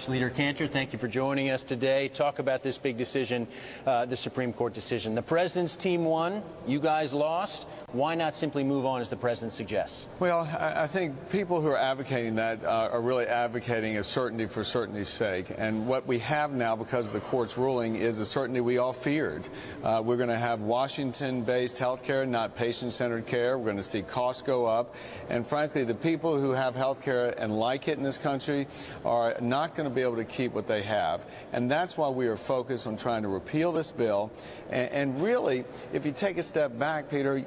Leader Cantor, thank you for joining us today. Talk about this big decision, the Supreme Court decision. The president's team won. You guys lost. Why not simply move on as the president suggests? Well, I think people who are advocating that are really advocating a certainty for certainty's sake. And what we have now, because of the court's ruling, is a certainty we all feared. We're going to have Washington-based health care, not patient-centered care. We're going to see costs go up. And frankly, the people who have health care and like it in this country are not going to be able to keep what they have. And that's why we are focused on trying to repeal this bill. And really, if you take a step back, Peter,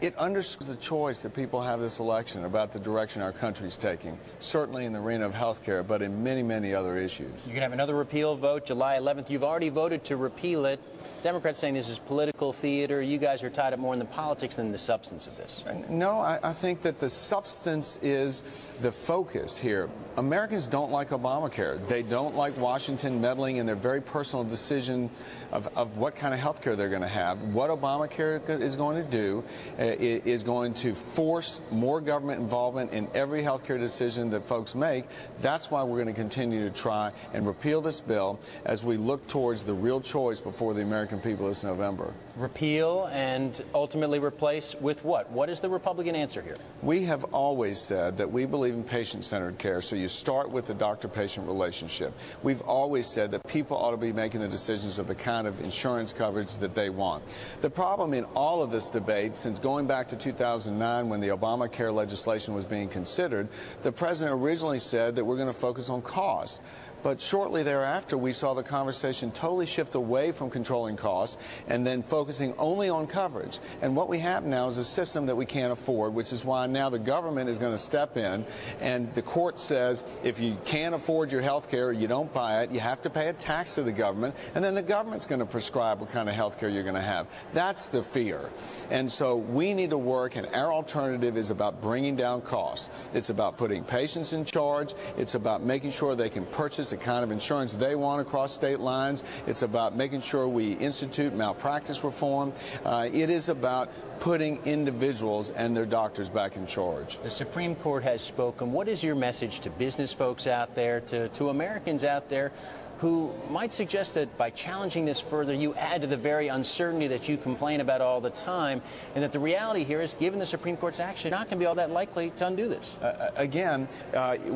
it underscores the choice that people have this election about the direction our country is taking, certainly in the arena of health care, but in many, many other issues. You can have another repeal vote July 11th. You've already voted to repeal it. Democrats saying this is political theater. You guys are tied up more in the politics than the substance of this. No, I think that the substance is the focus here. Americans don't like Obamacare. They don't like Washington meddling in their very personal decision of what kind of health care they're going to have. What Obamacare is going to do is going to force more government involvement in every health care decision that folks make. That's why we're going to continue to try and repeal this bill as we look towards the real choice before the American people this November. Repeal and ultimately replace with what? What is the Republican answer here? We have always said that we believe in patient-centered care, so you start with the doctor-patient relationship. We've always said that people ought to be making the decisions of the kind of insurance coverage that they want. The problem in all of this debate, since going back to 2009 when the Obamacare legislation was being considered, the president originally said that we're going to focus on cost. But shortly thereafter, we saw the conversation totally shift away from controlling costs and then focusing only on coverage. And what we have now is a system that we can't afford, which is why now the government is going to step in, and the court says if you can't afford your health care, you don't buy it, you have to pay a tax to the government, and then the government's going to prescribe what kind of health care you're going to have. That's the fear. And so we need to work, and our alternative is about bringing down costs. It's about putting patients in charge. It's about making sure they can purchase the kind of insurance they want across state lines. It's about making sure we institute malpractice reform. It is about putting individuals and their doctors back in charge. The Supreme Court has spoken. What is your message to business folks out there, to Americans out there who might suggest that by challenging this further, you add to the very uncertainty that you complain about all the time, and that the reality here is, given the Supreme Court's action, not going to be all that likely to undo this? Again,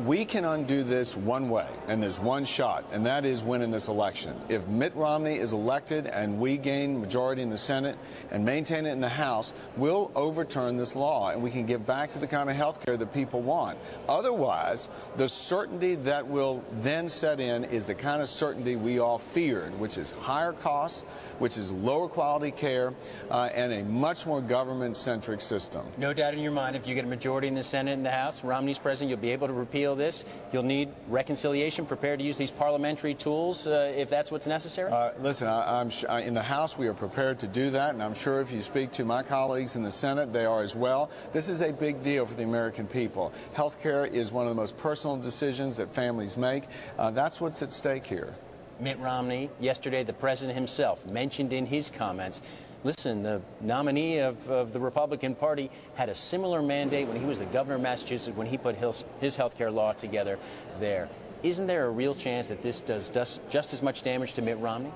we can undo this one way, and there's one shot, and that is winning this election. If Mitt Romney is elected and we gain majority in the Senate and maintain it in the House, we'll overturn this law, and we can get back to the kind of health care that people want. Otherwise, the certainty that will then set in is the kind of certainty we all feared, which is higher costs, which is lower quality care, and a much more government-centric system. No doubt in your mind, if you get a majority in the Senate and the House, Romney's president, you'll be able to repeal this. You'll need reconciliation, prepared to use these parliamentary tools if that's what's necessary? Listen, in the House, we are prepared to do that, and I'm sure if you speak to my colleagues in the Senate, they are as well. This is a big deal for the American people. Health care is one of the most personal decisions that families make. That's what's at stake here. Mitt Romney, yesterday the president himself mentioned in his comments, listen, the nominee of the Republican Party had a similar mandate when he was the governor of Massachusetts, when he put his health care law together there. Isn't there a real chance that this does just as much damage to Mitt Romney?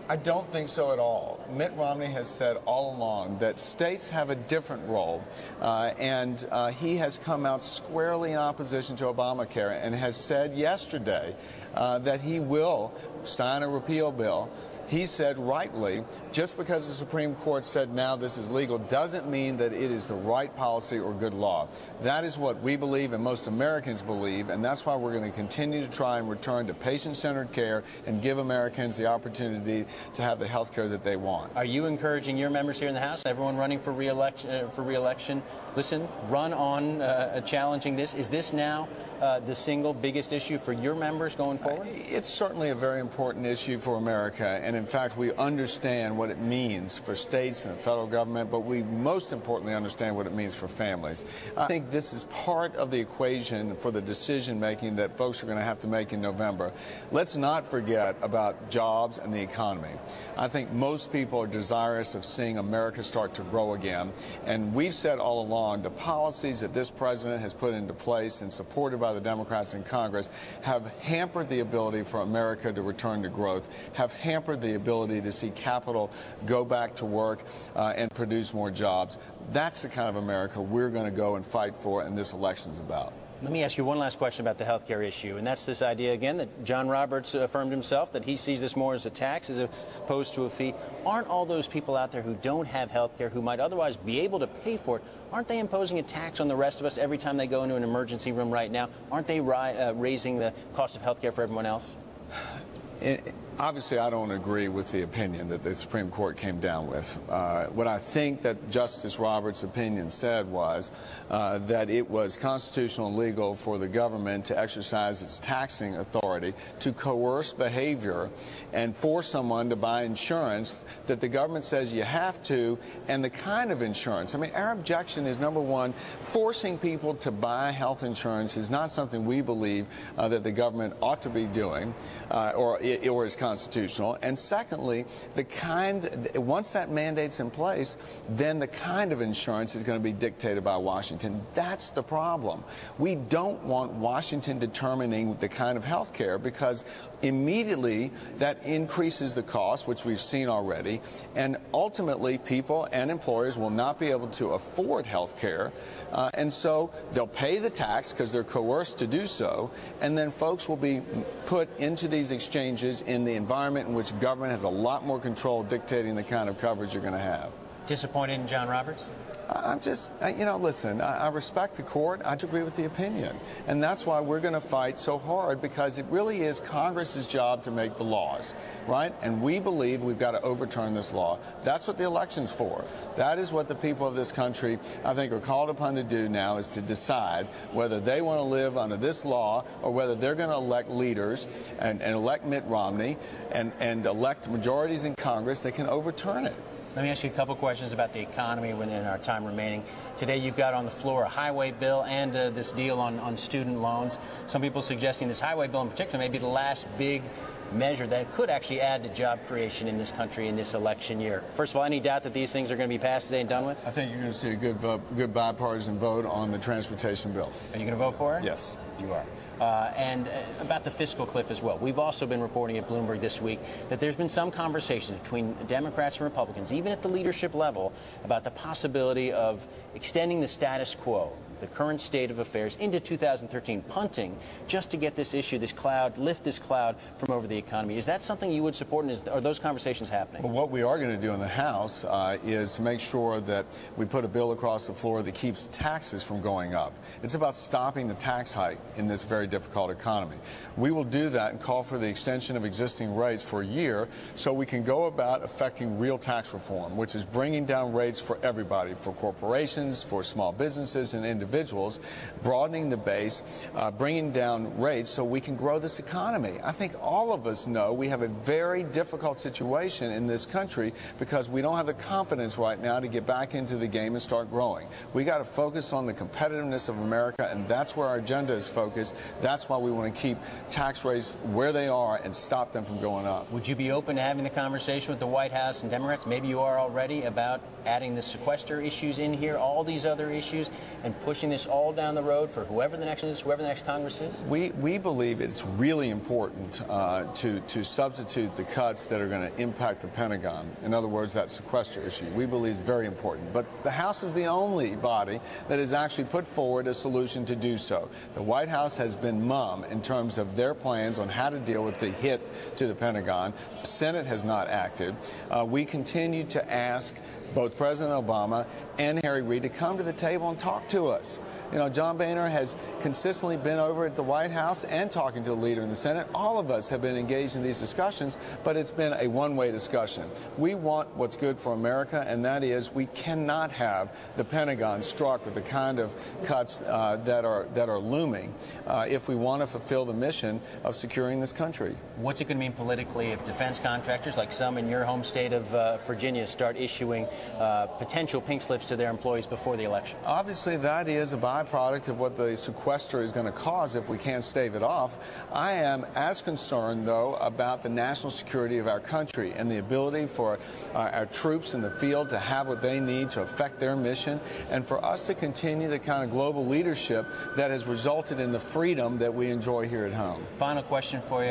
I don't think so at all. Mitt Romney has said all along that states have a different role, and he has come out squarely in opposition to Obamacare and has said yesterday that he will sign a repeal bill. He said rightly, just because the Supreme Court said now this is legal doesn't mean that it is the right policy or good law. That is what we believe and most Americans believe, and that's why we're going to continue to try and return to patient-centered care and give Americans the opportunity to have the health care that they want. Are you encouraging your members here in the House, everyone running for re-election, listen, run on challenging this? Is this now the single biggest issue for your members going forward? It's certainly a very important issue for America, and in fact, we understand what it means for states and the federal government, but we most importantly understand what it means for families. I think this is part of the equation for the decision making that folks are going to have to make in November. Let's not forget about jobs and the economy. I think most people are desirous of seeing America start to grow again, and we've said all along the policies that this president has put into place and supported by the Democrats in Congress have hampered the ability for America to return to growth, have hampered the ability to see capital go back to work and produce more jobs. That's the kind of America we're going to go and fight for, and this election's about. Let me ask you one last question about the health care issue, and that's this idea again that John Roberts affirmed himself that he sees this more as a tax as opposed to a fee. Aren't all those people out there who don't have health care, who might otherwise be able to pay for it, aren't they imposing a tax on the rest of us every time they go into an emergency room right now? Aren't they raising the cost of health care for everyone else? Obviously, I don't agree with the opinion that the Supreme Court came down with. What I think that Justice Roberts' opinion said was that it was constitutional and legal for the government to exercise its taxing authority to coerce behavior and force someone to buy insurance that the government says you have to, and the kind of insurance. I mean, our objection is, number one, forcing people to buy health insurance is not something we believe that the government ought to be doing or is constitutional. And secondly, once that mandate's in place, then the kind of insurance is going to be dictated by Washington. That's the problem. We don't want Washington determining the kind of health care, because immediately that increases the cost, which we've seen already, and ultimately people and employers will not be able to afford health care, and so they'll pay the tax because they're coerced to do so, and then folks will be put into these exchanges in the environment in which government has a lot more control dictating the kind of coverage you're going to have. Disappointed in John Roberts? I'm just, listen, I respect the court. I agree with the opinion. And that's why we're going to fight so hard, because it really is Congress's job to make the laws, right? And we believe we've got to overturn this law. That's what the election's for. That is what the people of this country, I think, are called upon to do now, is to decide whether they want to live under this law or whether they're going to elect leaders and elect Mitt Romney and elect majorities in Congress that can overturn it. Let me ask you a couple questions about the economy within our time remaining. Today you've got on the floor a highway bill and this deal on student loans. Some people suggesting this highway bill in particular may be the last big measure that could actually add to job creation in this country in this election year. First of all, any doubt that these things are going to be passed today and done with? I think you're going to see a good bipartisan vote on the transportation bill. Are you going to vote for it? Yes. You are. And about the fiscal cliff as well. We've also been reporting at Bloomberg this week that there's been some conversation between Democrats and Republicans, even at the leadership level, about the possibility of extending the status quo, the current state of affairs, into 2013, punting just to get this issue, lift this cloud from over the economy. Is that something you would support, and are those conversations happening? Well, what we are going to do in the House is to make sure that we put a bill across the floor that keeps taxes from going up. It's about stopping the tax hike in this very difficult economy. We will do that and call for the extension of existing rates for a year so we can go about affecting real tax reform, which is bringing down rates for everybody, for corporations, for small businesses and individuals, broadening the base, bringing down rates so we can grow this economy. I think all of us know we have a very difficult situation in this country because we don't have the confidence right now to get back into the game and start growing. We got to focus on the competitiveness of America, and that's where our agenda is focused. That's why we want to keep tax rates where they are and stop them from going up. Would you be open to having the conversation with the White House and Democrats, maybe you are already, about adding the sequester issues in here, all these other issues, and pushing this all down the road for whoever the next Congress is? We believe it's really important to substitute the cuts that are going to impact the Pentagon. In other words, that sequester issue. We believe is very important. But the House is the only body that has actually put forward a solution to do so. The White House has been mum in terms of their plans on how to deal with the hit to the Pentagon. The Senate has not acted. We continue to ask both President Obama and Harry Reid to come to the table and talk to us. You know, John Boehner has consistently been over at the White House and talking to the leader in the Senate. All of us have been engaged in these discussions, but it's been a one-way discussion. We want what's good for America, and that is we cannot have the Pentagon struck with the kind of cuts that are looming if we want to fulfill the mission of securing this country. What's it going to mean politically if defense contractors, like some in your home state of Virginia, start issuing potential pink slips to their employees before the election? Obviously, that is a byproduct of what the sequester is going to cause if we can't stave it off. I am as concerned, though, about the national security of our country and the ability for our troops in the field to have what they need to affect their mission, and for us to continue the kind of global leadership that has resulted in the freedom that we enjoy here at home. Final question for you.